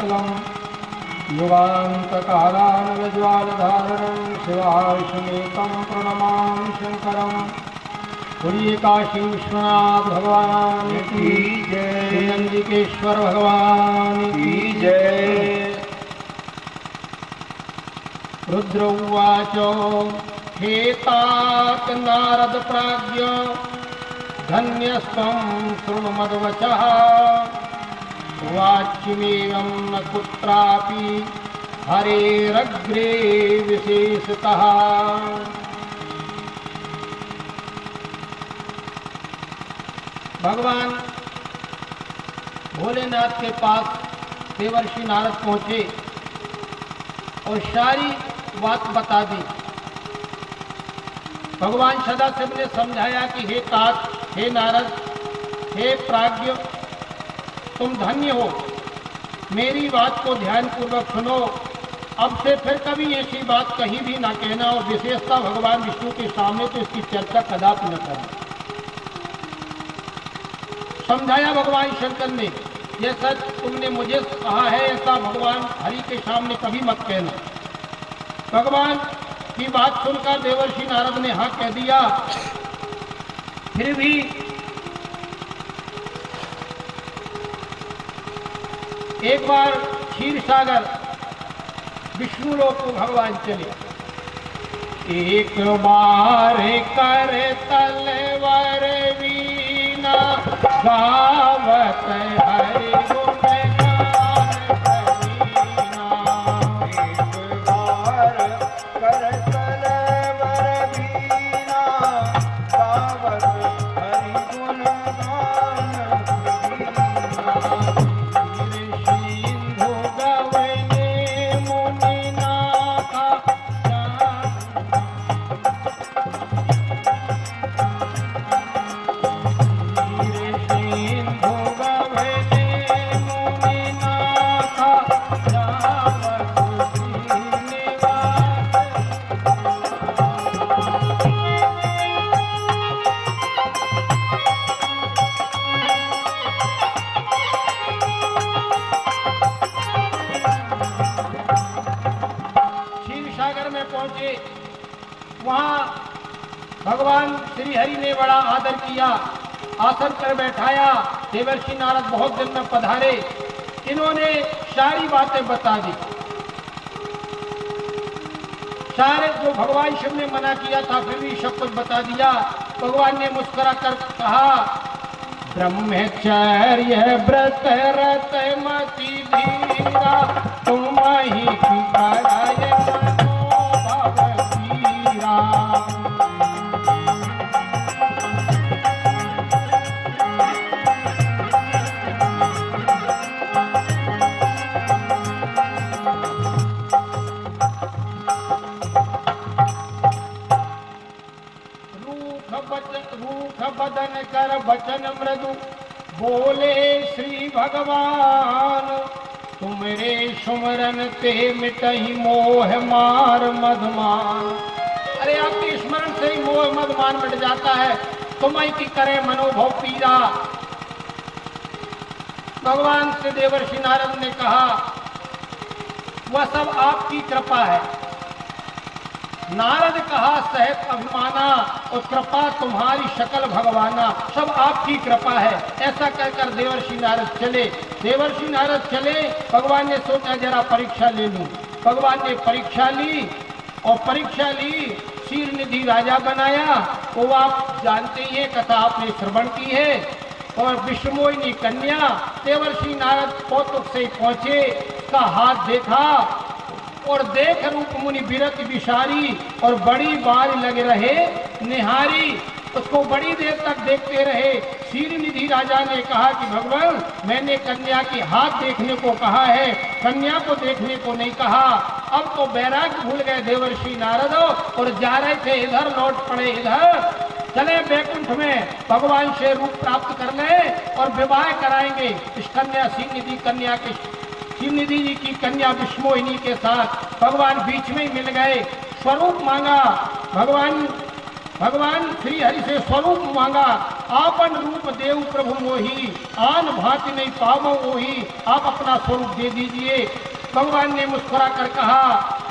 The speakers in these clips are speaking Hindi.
सकलं युगान्तकालानलज्वालधारणं शिवाविष्णुमेकं प्रणमामि शङ्करं। बोलिए काशी विश्वनाथ भगवान की जय, नंदिकेश्वर भगवान की जय। रुद्र उवाच हेतात नारद प्राज्ञ धन्यस्त्वं शृणु मद्वचः वाच्यमेवं न कुत्रापि हरेरग्रे विशेषतः। भगवान भोलेनाथ के पास देवर्षि नारद पहुंचे और सारी बात बता दी। भगवान सदाशिव ने समझाया कि हे तात, हे नारद, हे प्राज्ञ, तुम धन्य हो, मेरी बात को ध्यान पूर्वक सुनो। अब से फिर कभी ऐसी बात कहीं भी ना कहना और विशेषता भगवान विष्णु के सामने तो इसकी चर्चा कदापि न करना। समझाया भगवान शंकर ने, जैसा तुमने मुझे कहा है ऐसा भगवान हरि के सामने कभी मत कहना। भगवान की बात सुनकर देवर्षि नारद ने हाँ कह दिया। फिर भी एक बार क्षीर सागर विष्णु लोक को भगवान चले। एक बार कर तलवार वीणा गावत हरि गुण गान करीना। एक बार कर तलवार वीणा गावत हरि गुण गान करीना। सिंधु गवने मुनि नाथा वहाँ भगवान श्री हरि ने बड़ा आदर किया, आसन पर बैठाया। देवर्षि नारद बहुत दिन में पधारे, इन्होंने सारी बातें बता दी। सारे जो भगवान शिव ने मना किया था फिर भी सब कुछ बता दिया। भगवान ने मुस्कुरा कर कहा, ब्रह्मचर्य व्रत रत मति धीरा तुम ही की कराय रूख बदन कर बचन मृदु बोले श्री भगवान। तुमरे सुमरन ते मिटहि मोह मार मधमान। अरे आपके स्मरण से ही मोह मधमान मिट जाता है, तुम्हें की करे मनोभव पीरा। भगवान से देवर्षि नारद ने कहा, वह सब आपकी कृपा है। नारद कहा सहत अभिमाना, और कृपा तुम्हारी शकल भगवाना, सब आपकी कृपा है। ऐसा कहकर देवर्षि नारद चले। देवर्षि नारद चले, भगवान ने सोचा जरा परीक्षा ले लूं। भगवान ने परीक्षा ली और परीक्षा ली, क्षीर निधि राजा बनाया। वो आप जानते ही हैं, कथा आपने श्रवण की है। और विश्वमोहिनी कन्या देवर्षि नारद कौतुक से पहुंचे, उसका हाथ देखा और देख रूप मुनि बिरत विशारी, और बड़ी बार लगे रहे निहारी। उसको बड़ी देर तक देखते रहे। क्षीर निधि राजा ने कहा कि भगवान, मैंने कन्या की हाथ देखने को कहा है, कन्या को देखने को नहीं कहा। अब तो बैराग भूल गए देवर्षि नारद और जा रहे थे इधर, लौट पड़े इधर। चले बैकुंठ में भगवान से रूप प्राप्त कर ले और विवाह कराएंगे इस कन्या क्षीर निधि कन्या के, क्षीर निधि जी की कन्या विश्वमोहिनी के साथ। भगवान बीच में ही मिल गए। स्वरूप मांगा भगवान श्री हरि से, स्वरूप मांगा। आपन रूप देव प्रभु मोही, आन भांति नहीं पावो ओही, आप अपना स्वरूप दे दीजिए। भगवान ने मुस्कुरा कर कहा,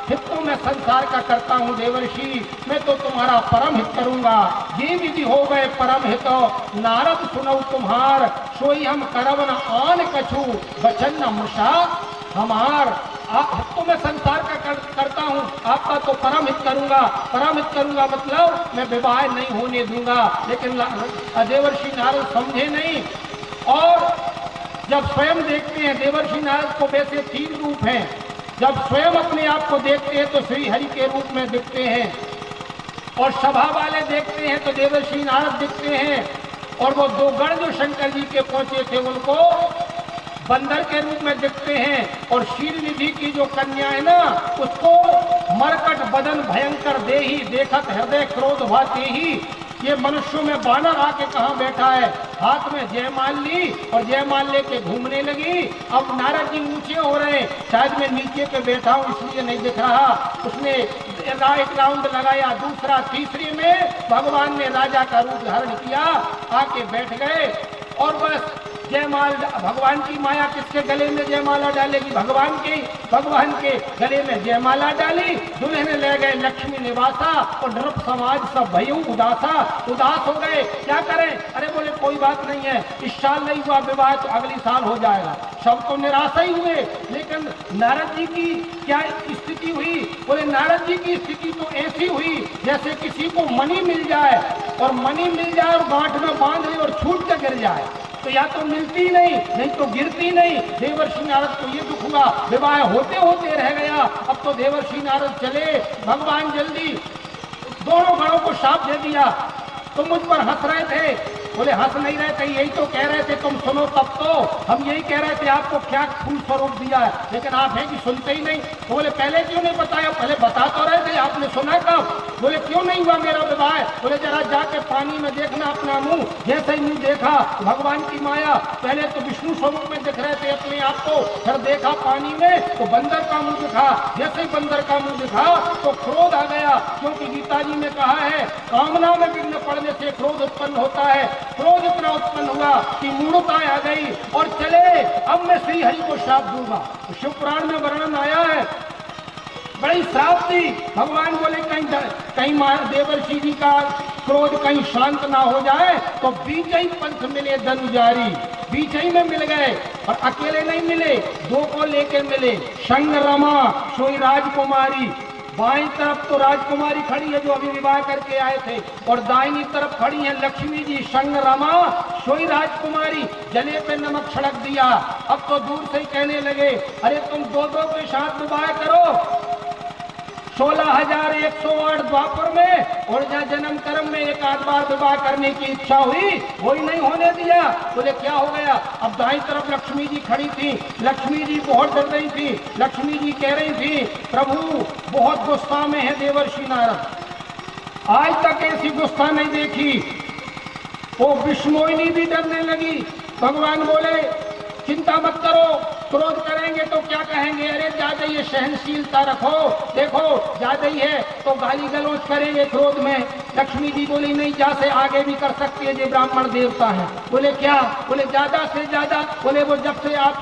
हित तो मैं संसार का करता हूँ देवर्षि, मैं तो तुम्हारा परम हित करूंगा। ये विधि हो गए परम हित, नारद सुनौ तुम्हार, सोई हम करब न आन कछु, बचन न मृषा हमार। तो मैं संसार का करता हूँ, आपका तो परम हित करूंगा। परम हित करूंगा मतलब मैं विवाह नहीं होने दूंगा। लेकिन देवर्षि नारद समझे नहीं, और जब स्वयं देखते हैं, देवर्षि नारद को वैसे 3 रूप हैं, जब स्वयं अपने आप को देखते हैं तो श्री हरि के रूप में दिखते हैं, और सभा वाले देखते हैं तो देवर्षि नारद दिखते हैं, और वो 2 गण जो शंकर जी के पहुंचे थे उनको बंदर के रूप में दिखते हैं, और शीलनिधि की जो कन्या है ना उसको मरकट बदन भयंकर देही, देखत हृदय क्रोध भाते ही। ये मनुष्यों में बानर आके कहाँ बैठा है, हाथ में जयमाल ली और जयमाल लेके घूमने लगी। अब नारद जी ऊंचे हो रहे हैं, शायद मैं नीचे पे बैठा हूँ इसलिए नहीं दिख रहा। उसने एक राउंड लगाया, दूसरा, तीसरी में भगवान ने राजा का रूप धारण किया, आके बैठ गए, और बस जयमाल, भगवान की माया किसके गले में जयमाला डालेगी, भगवान के गले में जयमाला डाली, दुल्हन ले गए लक्ष्मी निवासा, और नृप समाज सब भयु उदास हो गए। क्या करें? अरे बोले कोई बात नहीं है, इस साल नहीं हुआ विवाह तो अगली साल हो जाएगा। सब तो निराशा ही हुए, लेकिन नारद जी की क्या स्थिति हुई? बोले नारद जी की स्थिति तो ऐसी हुई जैसे किसी को मणि मिल जाए, और मणि मिल जाए और गांठ में बांध ले और छूट कर गिर जाए, तो या तो मिलती नहीं तो गिरती नहीं। देवर्षि नारद को ये दुख हुआ, विवाह होते होते रह गया। अब तो देवर्षि नारद चले, भगवान जल्दी दोनों गणों को शाप दे दिया। तुम मुझ पर हंस रहे थे, बोले हंस नहीं रहे थे, यही तो कह रहे थे तुम सुनो, तब तो हम यही कह रहे थे आपको क्या फूल स्वरूप दिया है, लेकिन आप हैं कि सुनते ही नहीं। तो बोले पहले क्यों नहीं बताया? पहले बता तो रहे थे, आपने सुना कब? बोले क्यों नहीं हुआ मेरा विवाह? बोले जरा जाके पानी में देखना अपना मुंह। जैसे ही मुंह देखा, भगवान की माया, पहले तो विष्णु स्वरूप में दिख रहे थे अपने आप को, फिर देखा पानी में तो बंदर का मुंह दिखा। जैसे ही बंदर का मुंह दिखा तो क्रोध आ गया, क्योंकि गीता जी में कहा है कामना में विघ्न पड़ने से क्रोध उत्पन्न होता है। क्रोध इतना उत्पन्न हुआ कि मूढ़ता आ गई, और चले अब मैं श्री हरि को श्राप दूंगा। शिव पुराण में वर्णन आया है, बड़ी श्राप दी। भगवान बोले कहीं देवर्षि जी का क्रोध कहीं शांत ना हो जाए, तो बीच ही पंथ मिले धनुजारी, बीच ही में मिल गए, और अकेले नहीं मिले, 2 को लेके मिले। संग रमा सोई राजकुमारी, बाईं तरफ तो राजकुमारी खड़ी है जो अभी विवाह करके आए थे, और दाहिनी तरफ खड़ी है लक्ष्मी जी। संग रमा सोई राजकुमारी, जले पे नमक छिड़क दिया। अब तो दूर से ही कहने लगे, अरे तुम 2-2 के साथ विवाह करो। 16,108 द्वापर में, और जहाँ जन्म कर्म में 1 बार विवाह करने की इच्छा हुई, वही नहीं होने दिया। बोले क्या हो गया? अब दाईं तरफ लक्ष्मी जी खड़ी थी, लक्ष्मी जी बहुत डर रही थी। लक्ष्मी जी कह रही थी, प्रभु बहुत गुस्सा में है देवर्षि नारद, आज तक ऐसी गुस्सा नहीं देखी। वो विष्णोइनी भी डरने लगी। भगवान बोले चिंता मत करो, क्रोध करेंगे तो क्या कहेंगे, अरे ज्यादा ये सहनशीलता रखो, देखो ज्यादा ही है तो गाली गलौज करेंगे क्रोध में। लक्ष्मी जी बोली नहीं, जा से आगे भी कर सकती है, ये ब्राह्मण देवता है। बोले क्या? बोले ज्यादा से ज्यादा, बोले वो जब से आप